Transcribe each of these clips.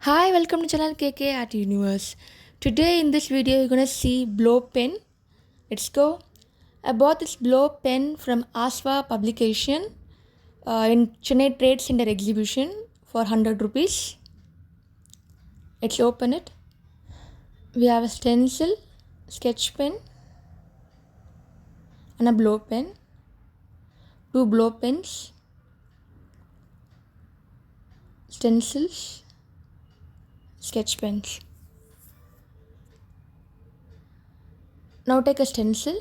Hi, welcome to channel KK Art Universe. Today in this video you're gonna see blow pen. Let's go. I bought this blow pen from Aswa publication in Chennai Trade Center exhibition for 100 rupees. Let's open it. We have a stencil, sketch pen and a blow pen. Two blow pens, stencils, sketch pens. Now take a stencil.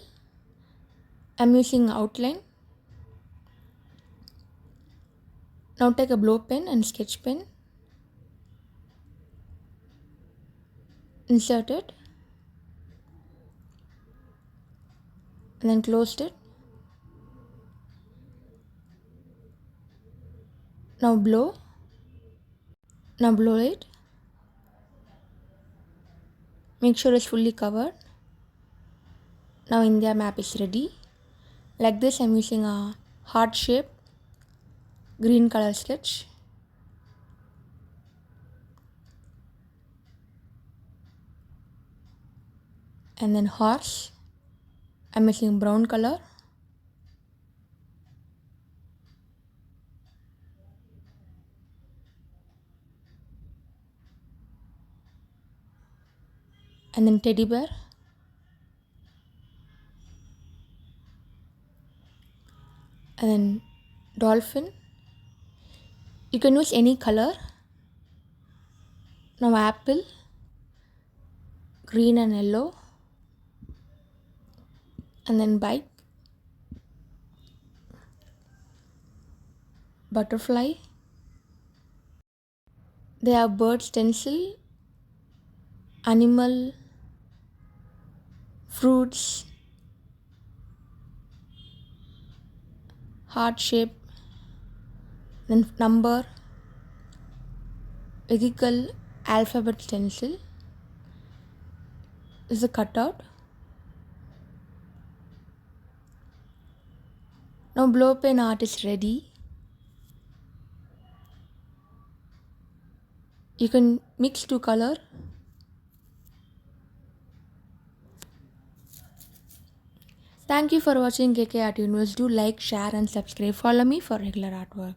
I'm using outline. Now take a blow pen and sketch pen. Insert it. And then closed it. Now blow. Now blow it. Make sure it's fully covered. Now India map is ready. Like this I'm using a heart shape green color sketch. And then horse. I'm using brown color. And then teddy bear. And then dolphin. You can use any color. Now apple, green and yellow. And then bike, butterfly. They have bird stencil, animal, fruits, heart shape, then number, vehicle, alphabet stencil. This is a cutout. Now blow pen art is ready. You can mix two color. Thank you for watching KK Art Universe. Do like, share and subscribe. Follow me for regular artwork.